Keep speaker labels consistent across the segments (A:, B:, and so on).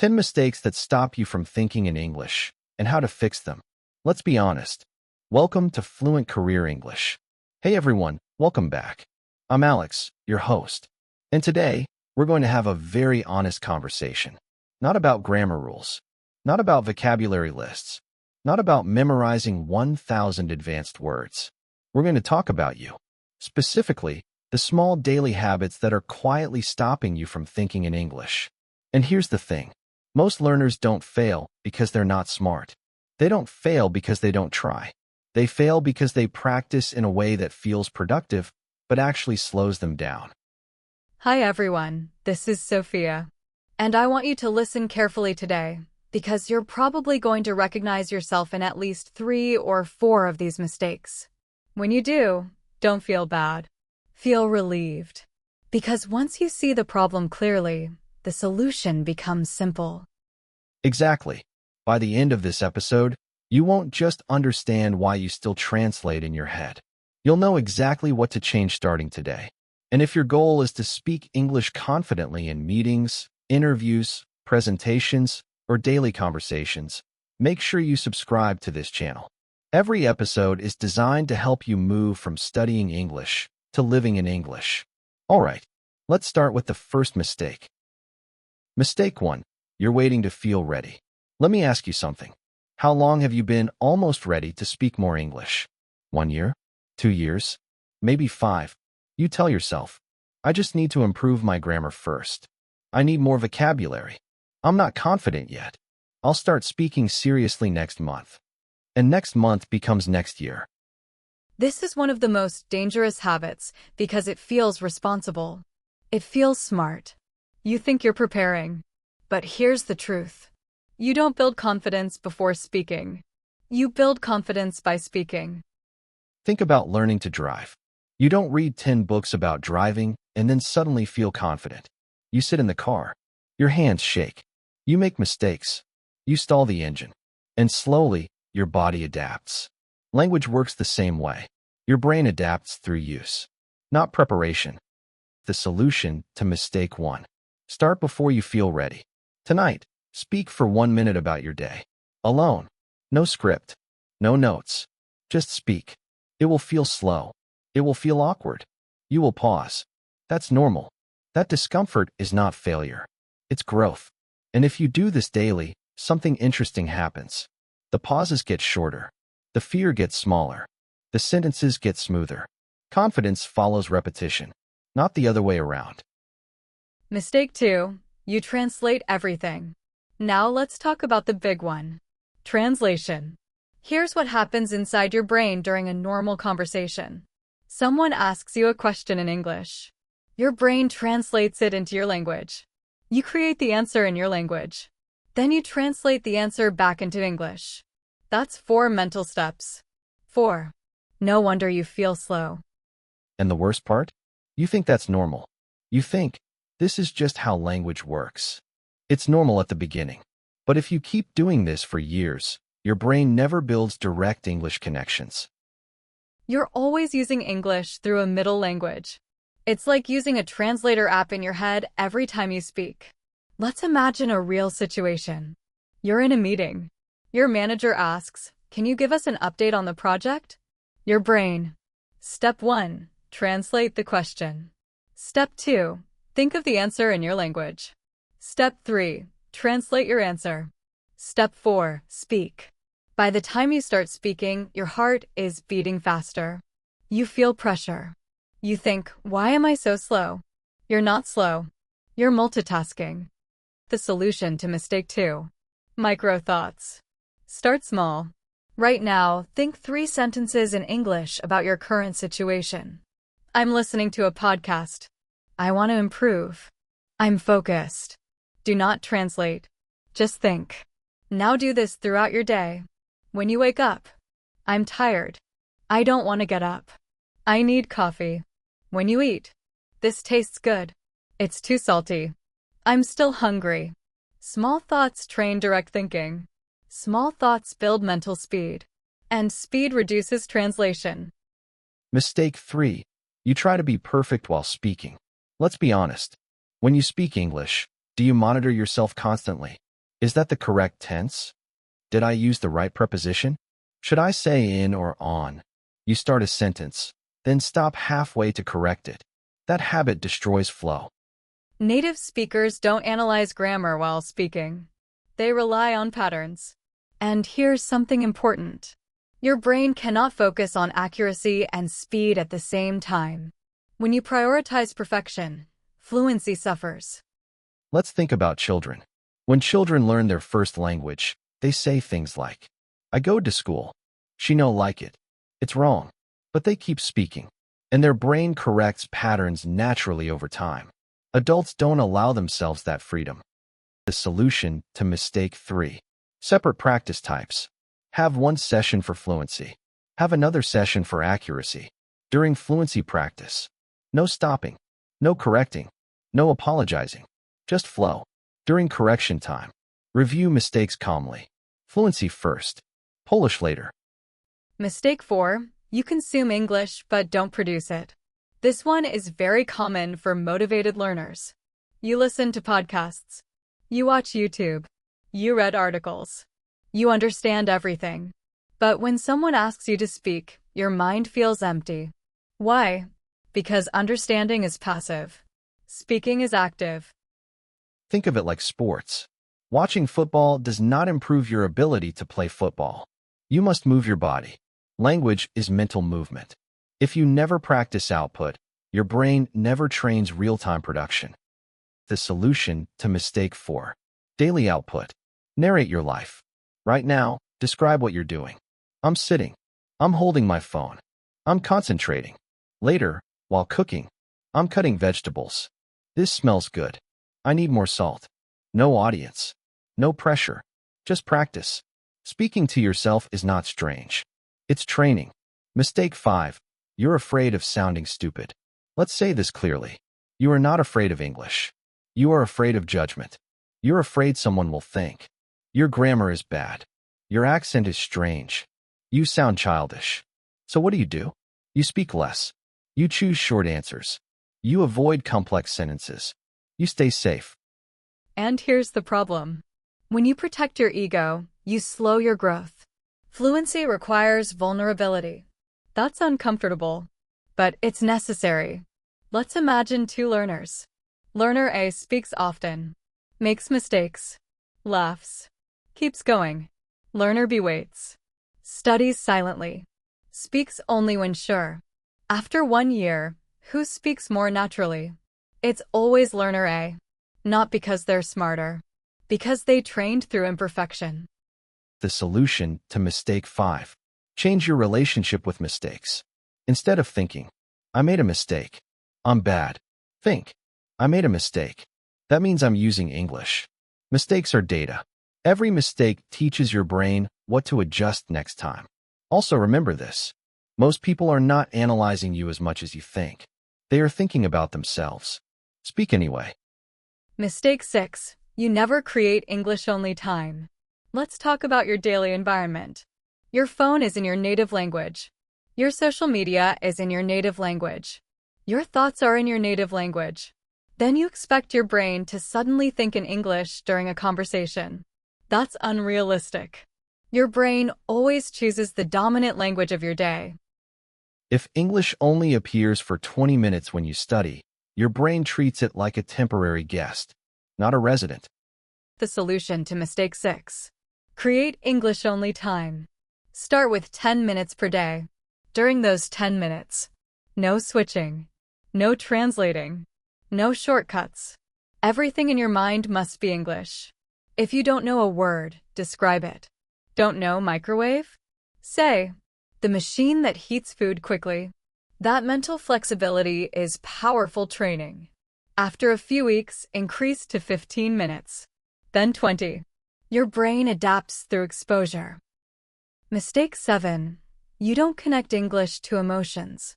A: 10 mistakes that stop you from thinking in English, and how to fix them. Let's be honest. Welcome to Fluent Career English. Hey everyone, welcome back. I'm Alex, your host. And today, we're going to have a very honest conversation. Not about grammar rules, not about vocabulary lists, not about memorizing 1,000 advanced words. We're going to talk about you. Specifically, the small daily habits that are quietly stopping you from thinking in English. And here's the thing. Most learners don't fail because they're not smart. They don't fail because they don't try. They fail because they practice in a way that feels productive, but actually slows them down.
B: Hi everyone, this is Sophia. And I want you to listen carefully today, because you're probably going to recognize yourself in at least 3 or 4 of these mistakes. When you do, don't feel bad. Feel relieved. Because once you see the problem clearly, the solution becomes simple.
A: Exactly. By the end of this episode, you won't just understand why you still translate in your head. You'll know exactly what to change starting today. And if your goal is to speak English confidently in meetings, interviews, presentations, or daily conversations, make sure you subscribe to this channel. Every episode is designed to help you move from studying English to living in English. All right, let's start with the first mistake. Mistake 1. You're waiting to feel ready. Let me ask you something. How long have you been almost ready to speak more English? 1 year? 2 years? Maybe 5. You tell yourself, I just need to improve my grammar first. I need more vocabulary. I'm not confident yet. I'll start speaking seriously next month. And next month becomes next year.
B: This is one of the most dangerous habits because it feels responsible. It feels smart. You think you're preparing. But here's the truth. You don't build confidence before speaking. You build confidence by speaking.
A: Think about learning to drive. You don't read 10 books about driving and then suddenly feel confident. You sit in the car. Your hands shake. You make mistakes. You stall the engine. And slowly, your body adapts. Language works the same way. Your brain adapts through use, not preparation. The solution to mistake 1. Start before you feel ready. Tonight, speak for 1 minute about your day. Alone. No script. No notes. Just speak. It will feel slow. It will feel awkward. You will pause. That's normal. That discomfort is not failure. It's growth. And if you do this daily, something interesting happens. The pauses get shorter. The fear gets smaller. The sentences get smoother. Confidence follows repetition, not the other way around.
B: Mistake 2. You translate everything. Now let's talk about the big one. Translation. Here's what happens inside your brain during a normal conversation. Someone asks you a question in English. Your brain translates it into your language. You create the answer in your language. Then you translate the answer back into English. That's 4 mental steps. 4. No wonder you feel slow.
A: And the worst part? You think that's normal. You think, this is just how language works. It's normal at the beginning. But if you keep doing this for years, your brain never builds direct English connections.
B: You're always using English through a middle language. It's like using a translator app in your head every time you speak. Let's imagine a real situation. You're in a meeting. Your manager asks, "Can you give us an update on the project?" Your brain. Step 1. Translate the question. Step 2. Think of the answer in your language. Step 3. Translate your answer. Step 4. Speak. By the time you start speaking, your heart is beating faster. You feel pressure. You think, why am I so slow? You're not slow. You're multitasking. The solution to mistake 2. Micro thoughts. Start small. Right now, think 3 sentences in English about your current situation. I'm listening to a podcast. I want to improve. I'm focused. Do not translate. Just think. Now do this throughout your day. When you wake up. I'm tired. I don't want to get up. I need coffee. When you eat. This tastes good. It's too salty. I'm still hungry. Small thoughts train direct thinking. Small thoughts build mental speed. And speed reduces translation.
A: Mistake 3. You try to be perfect while speaking. Let's be honest. When you speak English, do you monitor yourself constantly? Is that the correct tense? Did I use the right preposition? Should I say in or on? You start a sentence, then stop halfway to correct it. That habit destroys flow.
B: Native speakers don't analyze grammar while speaking. They rely on patterns. And here's something important. Your brain cannot focus on accuracy and speed at the same time. When you prioritize perfection, fluency suffers.
A: Let's think about children. When children learn their first language, they say things like, I go to school. She no like it. It's wrong. But they keep speaking. And their brain corrects patterns naturally over time. Adults don't allow themselves that freedom. The solution to mistake 3. Separate practice types. Have one session for fluency. Have another session for accuracy. During fluency practice, no stopping, no correcting, no apologizing. Just flow. During correction time, review mistakes calmly. Fluency first. Polish later.
B: Mistake 4. You consume English but don't produce it. This one is very common for motivated learners. You listen to podcasts. You watch YouTube. You read articles. You understand everything. But when someone asks you to speak, your mind feels empty. Why? Because understanding is passive. Speaking is active.
A: Think of it like sports. Watching football does not improve your ability to play football. You must move your body. Language is mental movement. If you never practice output, your brain never trains real-time production. The solution to mistake 4. Daily output. Narrate your life. Right now, describe what you're doing. I'm sitting. I'm holding my phone. I'm concentrating. Later, while cooking, I'm cutting vegetables. This smells good. I need more salt. No audience. No pressure. Just practice. Speaking to yourself is not strange. It's training. Mistake 5. You're afraid of sounding stupid. Let's say this clearly. You are not afraid of English. You are afraid of judgment. You're afraid someone will think. Your grammar is bad. Your accent is strange. You sound childish. So what do? You speak less. You choose short answers. You avoid complex sentences. You stay safe.
B: And here's the problem. When you protect your ego, you slow your growth. Fluency requires vulnerability. That's uncomfortable, but it's necessary. Let's imagine 2 learners. Learner A speaks often, makes mistakes, laughs, keeps going. Learner B waits, studies silently, speaks only when sure. After 1 year, who speaks more naturally? It's always learner A. Not because they're smarter, because they trained through imperfection.
A: The solution to mistake 5. Change your relationship with mistakes. Instead of thinking, I made a mistake. I'm bad. Think, I made a mistake. That means I'm using English. Mistakes are data. Every mistake teaches your brain what to adjust next time. Also remember this. Most people are not analyzing you as much as you think. They are thinking about themselves. Speak anyway.
B: Mistake 6. You never create English-only time. Let's talk about your daily environment. Your phone is in your native language. Your social media is in your native language. Your thoughts are in your native language. Then you expect your brain to suddenly think in English during a conversation. That's unrealistic. Your brain always chooses the dominant language of your day.
A: If English only appears for 20 minutes when you study, your brain treats it like a temporary guest, not a resident.
B: The solution to mistake 6. Create English-only time. Start with 10 minutes per day. During those 10 minutes, no switching, no translating, no shortcuts. Everything in your mind must be English. If you don't know a word, describe it. Don't know microwave? Say, the machine that heats food quickly. That mental flexibility is powerful training. After a few weeks, increase to 15 minutes. Then 20. Your brain adapts through exposure. Mistake 7. You don't connect English to emotions.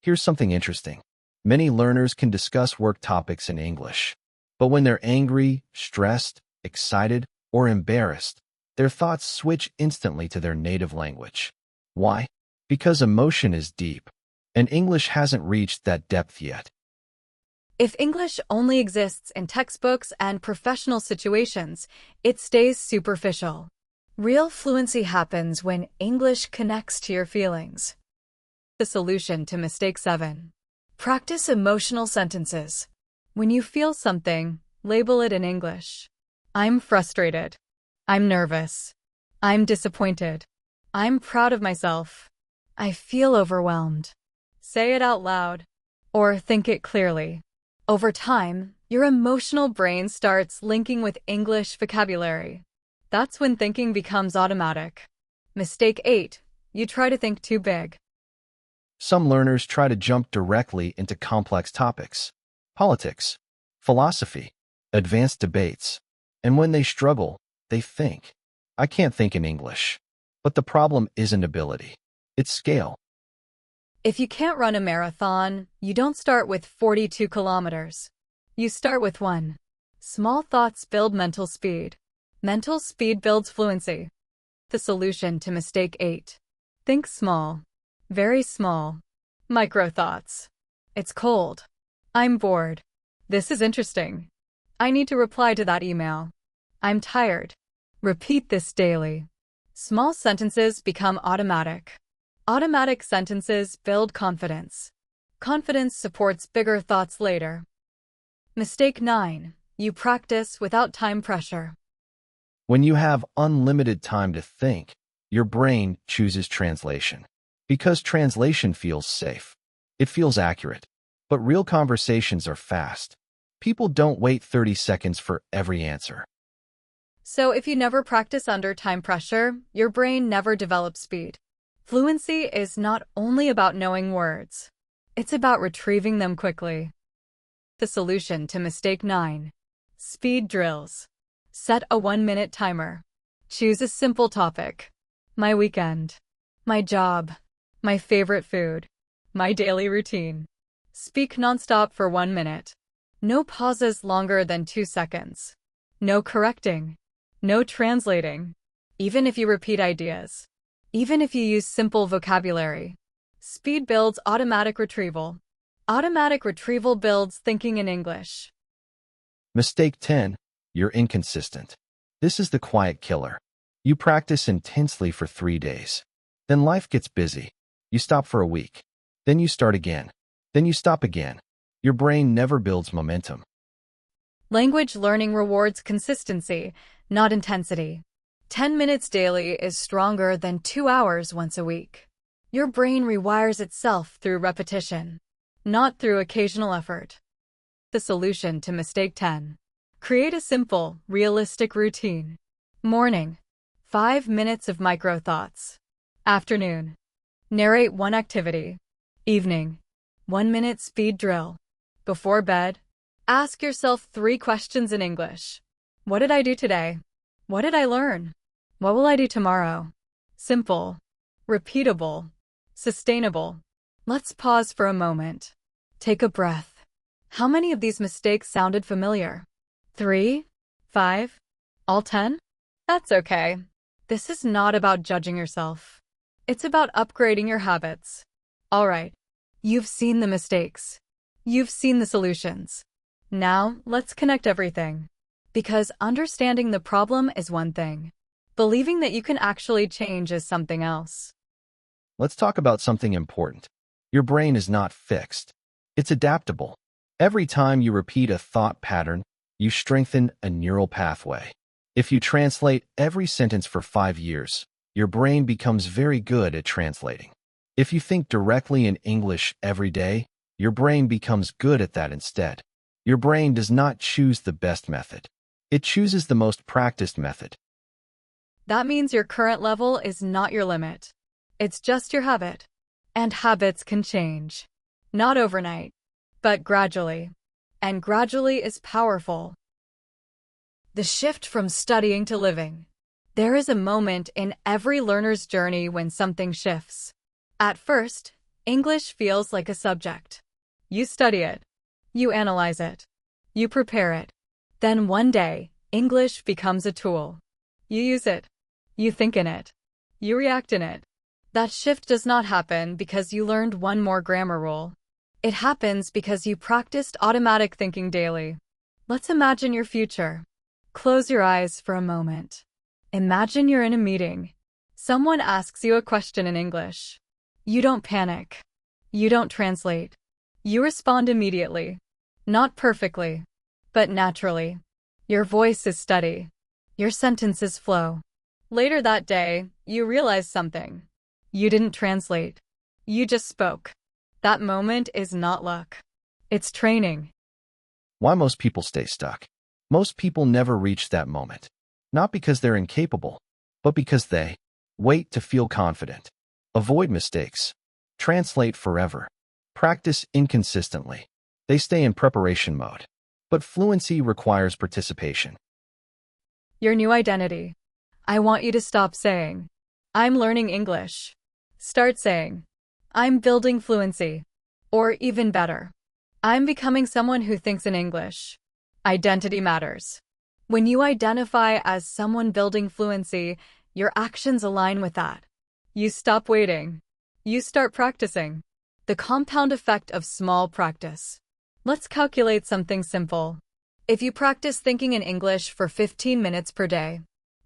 A: Here's something interesting. Many learners can discuss work topics in English, but when they're angry, stressed, excited, or embarrassed, their thoughts switch instantly to their native language. Why? Because emotion is deep, and English hasn't reached that depth yet.
B: If English only exists in textbooks and professional situations, it stays superficial. Real fluency happens when English connects to your feelings. The solution to mistake 7. Practice emotional sentences. When you feel something, label it in English. I'm frustrated. I'm nervous. I'm disappointed. I'm proud of myself. I feel overwhelmed. Say it out loud, or think it clearly. Over time, your emotional brain starts linking with English vocabulary. That's when thinking becomes automatic. Mistake 8. You try to think too big.
A: Some learners try to jump directly into complex topics, politics, philosophy, advanced debates, and when they struggle, they think, I can't think in English. But the problem isn't ability, it's scale.
B: If you can't run a marathon, you don't start with 42 kilometers. You start with 1. Small thoughts build mental speed. Mental speed builds fluency. The solution to mistake 8. Think small. Very small. Micro thoughts. It's cold. I'm bored. This is interesting. I need to reply to that email. I'm tired. Repeat this daily. Small sentences become automatic. Automatic sentences build confidence. Confidence supports bigger thoughts later. Mistake 9. You practice without time pressure.
A: When you have unlimited time to think, your brain chooses translation. Because translation feels safe. It feels accurate. But real conversations are fast. People don't wait 30 seconds for every answer.
B: So if you never practice under time pressure, your brain never develops speed. Fluency is not only about knowing words. It's about retrieving them quickly. The solution to mistake 9. Speed drills. Set a 1-minute timer. Choose a simple topic. My weekend. My job. My favorite food. My daily routine. Speak nonstop for 1 minute. No pauses longer than 2 seconds. No correcting. No translating. Even if you repeat ideas. Even if you use simple vocabulary. Speed builds automatic retrieval. Automatic retrieval builds thinking in English.
A: Mistake 10. You're inconsistent. This is the quiet killer. You practice intensely for 3 days. Then life gets busy. You stop for a week. Then you start again. Then you stop again. Your brain never builds momentum.
B: Language learning rewards consistency, not intensity. 10 minutes daily is stronger than 2 hours once a week. Your brain rewires itself through repetition, not through occasional effort. The solution to mistake 10. Create a simple, realistic routine. Morning. 5 minutes of micro thoughts. Afternoon. Narrate one activity. Evening. 1-minute speed drill. Before bed, ask yourself 3 questions in English. What did I do today? What did I learn? What will I do tomorrow? Simple, repeatable, sustainable. Let's pause for a moment. Take a breath. How many of these mistakes sounded familiar? 3? 5? All 10? That's okay. This is not about judging yourself. It's about upgrading your habits. All right. You've seen the mistakes. You've seen the solutions. Now, let's connect everything. Because understanding the problem is one thing. Believing that you can actually change is something else.
A: Let's talk about something important. Your brain is not fixed. It's adaptable. Every time you repeat a thought pattern, you strengthen a neural pathway. If you translate every sentence for 5 years, your brain becomes very good at translating. If you think directly in English every day, your brain becomes good at that instead. Your brain does not choose the best method. It chooses the most practiced method.
B: That means your current level is not your limit. It's just your habit. And habits can change. Not overnight, but gradually. And gradually is powerful. The shift from studying to living. There is a moment in every learner's journey when something shifts. At first, English feels like a subject. You study it. You analyze it. You prepare it. Then one day, English becomes a tool. You use it. You think in it. You react in it. That shift does not happen because you learned one more grammar rule. It happens because you practiced automatic thinking daily. Let's imagine your future. Close your eyes for a moment. Imagine you're in a meeting. Someone asks you a question in English. You don't panic. You don't translate. You respond immediately. Not perfectly, but naturally. Your voice is steady. Your sentences flow. Later that day, you realize something. You didn't translate. You just spoke. That moment is not luck. It's training.
A: Why most people stay stuck? Most people never reach that moment. Not because they're incapable, but because they wait to feel confident. Avoid mistakes. Translate forever. Practice inconsistently. They stay in preparation mode. But fluency requires participation.
B: Your new identity. I want you to stop saying, I'm learning English. Start saying, I'm building fluency. Or even better, I'm becoming someone who thinks in English. Identity matters. When you identify as someone building fluency, your actions align with that. You stop waiting. You start practicing. The compound effect of small practice. Let's calculate something simple. If you practice thinking in English for 15 minutes per day,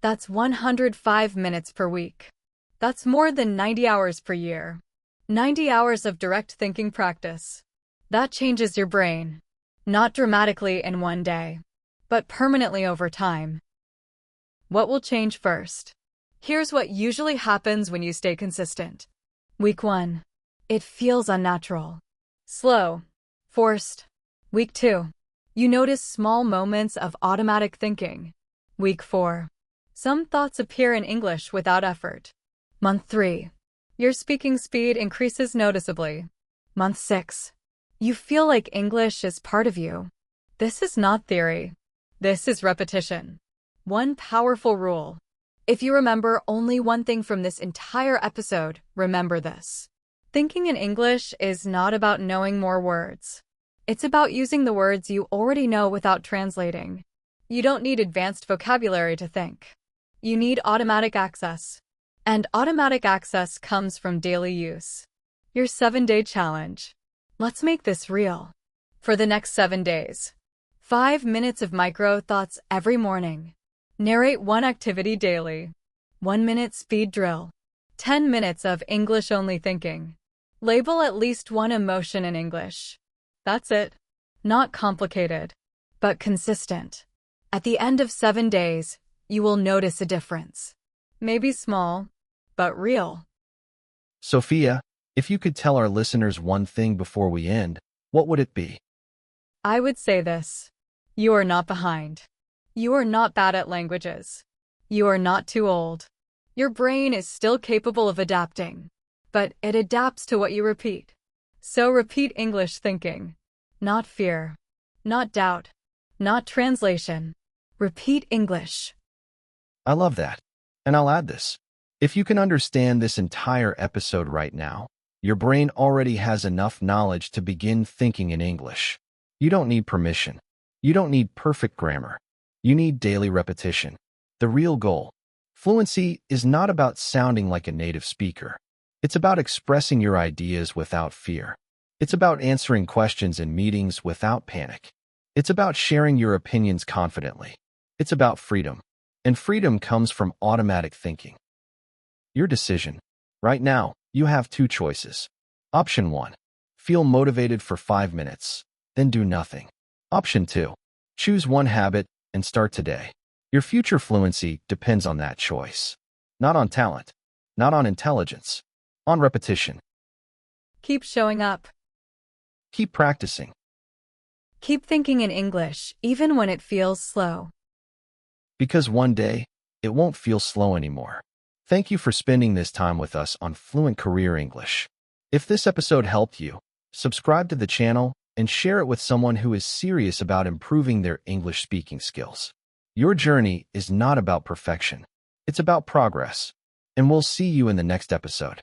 B: that's 105 minutes per week. That's more than 90 hours per year. 90 hours of direct thinking practice. That changes your brain. Not dramatically in one day, but permanently over time. What will change first? Here's what usually happens when you stay consistent. Week 1. It feels unnatural. Slow. Forced. Week 2. You notice small moments of automatic thinking. Week 4. Some thoughts appear in English without effort. Month 3. Your speaking speed increases noticeably. Month 6. You feel like English is part of you. This is not theory. This is repetition. One powerful rule. If you remember only one thing from this entire episode, remember this. Thinking in English is not about knowing more words. It's about using the words you already know without translating. You don't need advanced vocabulary to think. You need automatic access. And automatic access comes from daily use. Your 7-day challenge. Let's make this real. For the next 7 days. 5 minutes of micro thoughts every morning. Narrate one activity daily. 1-minute speed drill. 10 minutes of English-only thinking. Label at least one emotion in English. That's it. Not complicated, but consistent. At the end of 7 days, you will notice a difference. Maybe small, but real.
A: Sophia, if you could tell our listeners one thing before we end, what would it be?
B: I would say this. You are not behind. You are not bad at languages. You are not too old. Your brain is still capable of adapting, but it adapts to what you repeat. So repeat English thinking. Not fear. Not doubt. Not translation. Repeat English.
A: I love that. And I'll add this. If you can understand this entire episode right now, your brain already has enough knowledge to begin thinking in English. You don't need permission. You don't need perfect grammar. You need daily repetition. The real goal. Fluency is not about sounding like a native speaker. It's about expressing your ideas without fear. It's about answering questions in meetings without panic. It's about sharing your opinions confidently. It's about freedom. And freedom comes from automatic thinking. Your decision. Right now, you have 2 choices. Option 1. Feel motivated for 5 minutes, then do nothing. Option 2. Choose one habit and start today. Your future fluency depends on that choice. Not on talent. Not on intelligence. On repetition.
B: Keep showing up.
A: Keep practicing.
B: Keep thinking in English, even when it feels slow.
A: Because one day, it won't feel slow anymore. Thank you for spending this time with us on Fluent Career English. If this episode helped you, subscribe to the channel and share it with someone who is serious about improving their English speaking skills. Your journey is not about perfection. It's about progress. And we'll see you in the next episode.